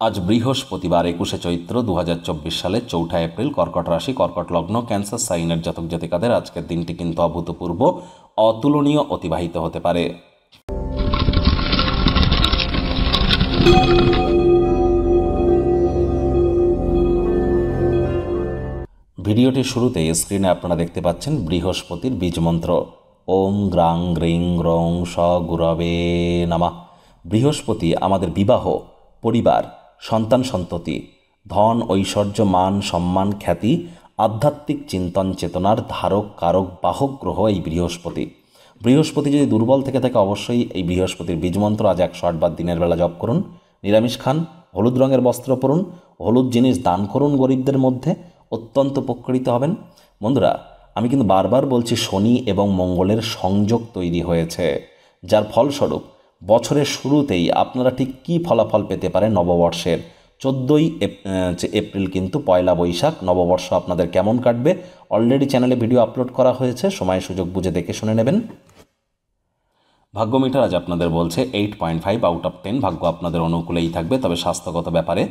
আজ বৃহস্পতিবার 21শে চৈত্র 2024 সালের 4 এপ্রিল, কর্কট রাশি, কর্কট লগ্ন, ক্যান্সার সাইনের জাতক জাতিকাদের আজকের দিনটি কিন্তু অভূতপূর্ব, অতুলনীয় অতিবাহিত হতে পারে। ভিডিওটির শুরুতে স্ক্রিনে আপনারা দেখতে পাচ্ছেন বৃহস্পতির বীজমন্ত্র ওম গ্রাং গ্রিং গ্রং স গুরবে নমঃ। বৃহস্পতি আমাদের বিবাহ, পরিবার, সন্তান সন্ততি, ধন, ঐশ্বর্য, মান, সম্মান, খ্যাতি, আধ্যাত্মিক চিন্তন চেতনার ধারক, কারক, বাহক গ্রহ এই বৃহস্পতি। বৃহস্পতি যদি দুর্বল থেকে থাকে অবশ্যই এই বৃহস্পতির বীজমন্ত্র আজ 108 বার দিনের বেলা জপ করুন। নিরামিষ খান, হলুদ রঙের বস্ত্র পরুন, হলুদ জিনিস দান করুন গরিবদের মধ্যে, অত্যন্ত উপকৃত হবেন। বন্ধুরা, আমি কিন্তু বারবার বলছি, শনি এবং মঙ্গলের সংযোগ তৈরি হয়েছে, যার ফলস্বরূপ বছরের শুরুতেই আপনারা ঠিক কী ফলাফল পেতে পারেন। নববর্ষের 14ই এপ্রিল কিন্তু পয়লা বৈশাখ, নববর্ষ আপনাদের কেমন কাটবে অলরেডি চ্যানেলে ভিডিও আপলোড করা হয়েছে, সময় সুযোগ বুঝে দেখে শুনে নেবেন। ভাগ্য মিটার আজ আপনাদের বলছে 8.5 আউট অফ 10, ভাগ্য আপনাদের অনুকূলেই থাকবে, তবে স্বাস্থ্যগত ব্যাপারে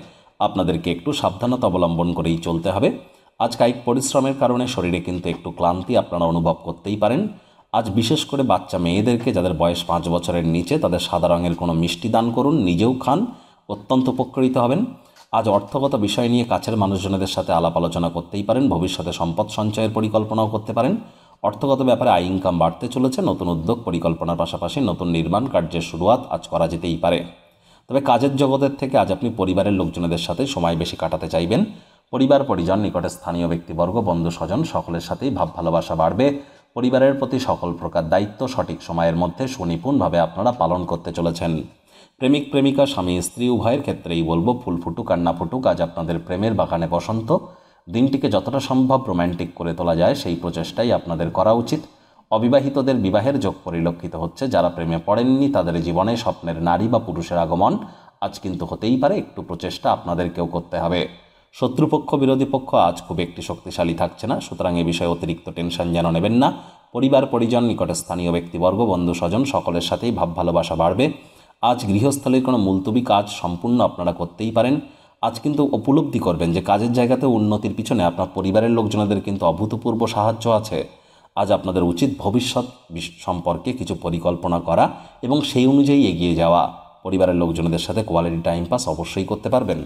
আপনাদেরকে একটু সাবধানতা অবলম্বন করেই চলতে হবে। আজ কায়িক পরিশ্রমের কারণে শরীরে কিন্তু একটু ক্লান্তি আপনারা অনুভব করতেই পারেন। আজ বিশেষ করে বাচ্চা মেয়েদেরকে, যাদের বয়স 5 বছরের নিচে, তাদের সাদা রঙের কোনো মিষ্টি দান করুন, নিজেও খান, অত্যন্ত উপকৃত হবেন। আজ অর্থগত বিষয় নিয়ে কাছের মানুষজনদের সাথে আলাপ আলোচনা করতেই পারেন, ভবিষ্যতে সম্পদ সঞ্চয়ের পরিকল্পনাও করতে পারেন। অর্থগত ব্যাপারে আয় ইনকাম বাড়তে চলেছে, নতুন উদ্যোগ পরিকল্পনার পাশাপাশি নতুন নির্মাণ কার্যের শুরুয়াত আজ করা যেতেই পারে। তবে কাজের জগতের থেকে আজ আপনি পরিবারের লোকজনদের সাথে সময় বেশি কাটাতে চাইবেন। পরিবার পরিজন, নিকটে স্থানীয় ব্যক্তিবর্গ, বন্ধু স্বজন সকলের সাথেই ভাব ভালোবাসা বাড়বে। পরিবারের প্রতি সকল প্রকার দায়িত্ব সঠিক সময়ের মধ্যে সুনিপুণভাবে আপনারা পালন করতে চলেছেন। প্রেমিক প্রেমিকা, স্বামী স্ত্রী উভয়ের ক্ষেত্রেই বলবো, ফুল ফুটুক আর না ফুটুক, আজ আপনাদের প্রেমের বাগানে বসন্ত। দিনটিকে যতটা সম্ভব রোম্যান্টিক করে তোলা যায় সেই প্রচেষ্টাই আপনাদের করা উচিত। অবিবাহিতদের বিবাহের যোগ পরিলক্ষিত হচ্ছে, যারা প্রেমে পড়েননি তাদের জীবনে স্বপ্নের নারী বা পুরুষের আগমন আজ কিন্তু হতেই পারে, একটু প্রচেষ্টা আপনাদেরকেও করতে হবে। শত্রুপক্ষ বিরোধী পক্ষ আজ খুব একটি শক্তিশালী থাকছে না, সুতরাং এ বিষয়ে অতিরিক্ত টেনশন যেন নেবেন না। পরিবার পরিজন, নিকটে স্থানীয় ব্যক্তিবর্গ, বন্ধু স্বজন সকলের সাথেই ভাব ভালোবাসা বাড়বে। আজ গৃহস্থলীর কোনো মুলতবি কাজ সম্পূর্ণ আপনারা করতেই পারেন। আজ কিন্তু উপলব্ধি করবেন যে কাজের জায়গাতে উন্নতির পিছনে আপনার পরিবারের লোকজনদের কিন্তু অভূতপূর্ব সাহায্য আছে। আজ আপনাদের উচিত ভবিষ্যৎ সম্পর্কে কিছু পরিকল্পনা করা এবং সেই অনুযায়ী এগিয়ে যাওয়া। পরিবারের লোকজনদের সাথে কোয়ালিটি টাইম পাস অবশ্যই করতে পারবেন।